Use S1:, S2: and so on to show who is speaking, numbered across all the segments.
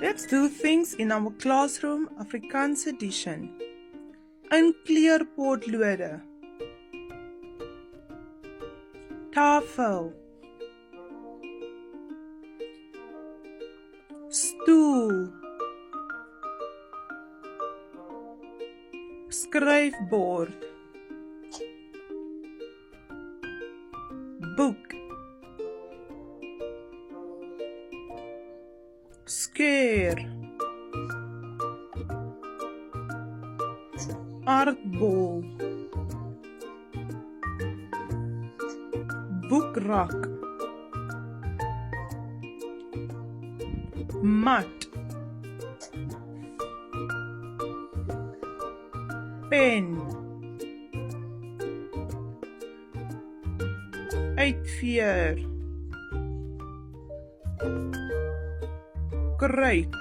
S1: Let's do things in our classroom Afrikaans edition. In kleurpotlode. Tafel. Stoel. Skryfbord. Boek. Skeur. Aardbol. Boekrak. Mat. Pen. Uitveer. Kruit.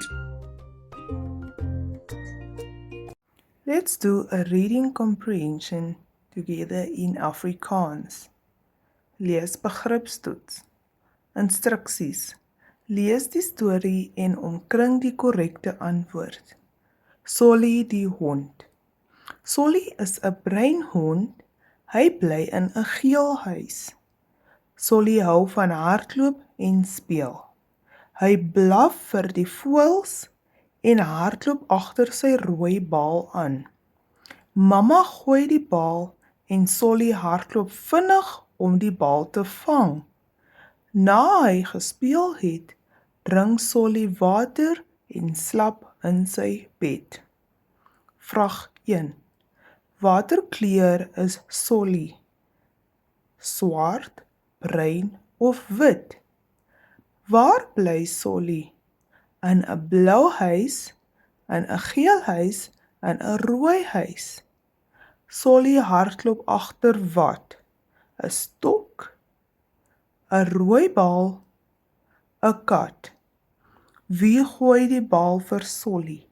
S1: Let's do a reading comprehension together in Afrikaans. Lees begripstoets. Instruksies. Lees die storie en omkring die korrekte antwoord. Solly die hond. Solly is 'n breinhond. Hy bly in 'n geel huis. Solly hou van hardloop en speel. Hy blaf vir die voëls en hardloop agter sy rooi bal aan. Mamma gooi die bal en Solly hardloop vinnig om die bal te vang. Na hy gespeel het, drink Solly water en slap in sy bed. Vraag 1. Watter kleur is Solly? Swart, bruin of wit? Waar bly Solly? In 'n blou huis, in 'n geel huis, in 'n rooi huis. Solly hardloop agter wat? 'n stok, 'n rooi bal, 'n kat. Wie gooi die bal vir Solly?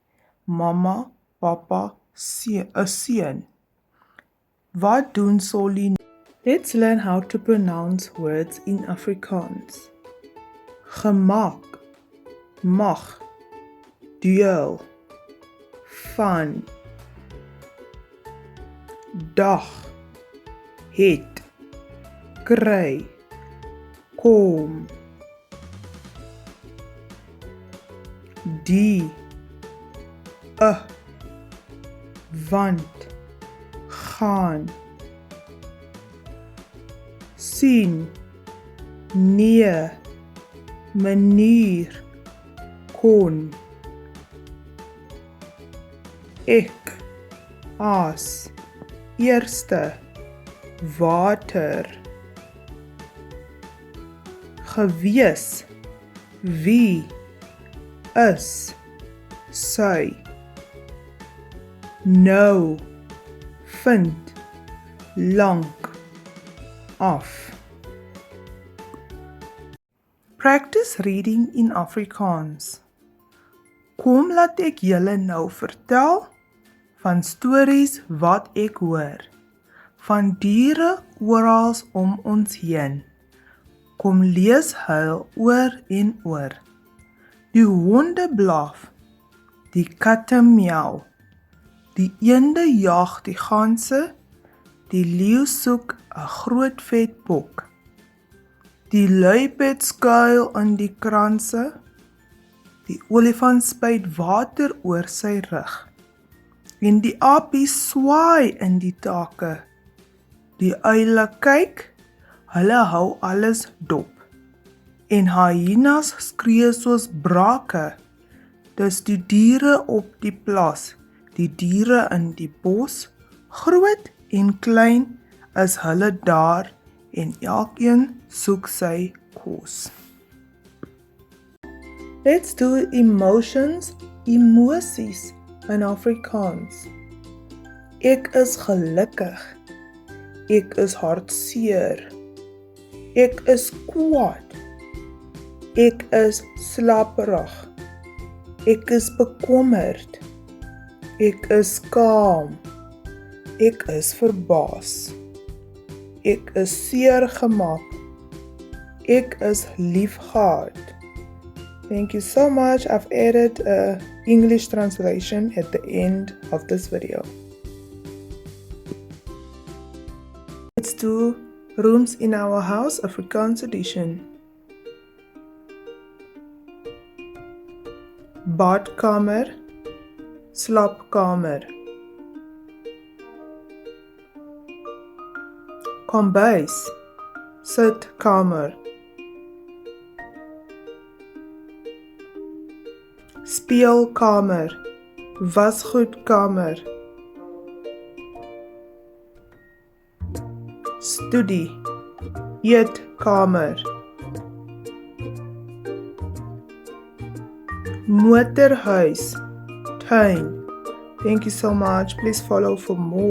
S1: Mamma, pappa, 'n seun. Wat doen Solly? Let's learn how to pronounce words in Afrikaans. Gemaak, mag, deel, van, dag, het, kry, kom, die, want, gaan, sien, nee, manier, kon, ek, aas, eerste, water, gewees, wie, is, sy, nou, vind, lank, af. Practice reading in Afrikaans. Kom laat ek julle nou vertel van stories wat ek hoor, van diere oral om ons heen. Kom lees huil oor en oor. Die honde blaf, die katte miauw, die eende jag die ganse, die leeu soek 'n groot vet bok. Die luiperd skuil in die kranse, die olifant spuit water oor sy rug, en die apie swaai in die take. Die uile kyk, hulle hou alles dop, en hyenas skree soos brake. Dis die diere op die plaas, die diere in die bos, groot en klein is hulle daar, en elkeen soek sy kos. Let's do emotions, emosies in Afrikaans. Ek is gelukkig. Ek is hartseer. Ek is kwaad. Ek is slaperig. Ek is bekommerd. Ek is skaam. Ek is verbaas. Ek is seer gemaak. Ek is liefgehad. Thank you so much. I've added a English translation at the end of this video. Let's do rooms in our house, Afrikaans edition. Badkamer, slaapkamer. Kombuis, sitkamer. Speelkamer, wasgoedkamer. Studie, eetkamer. Motorhuis, tuin. Thank you so much. Please follow for more.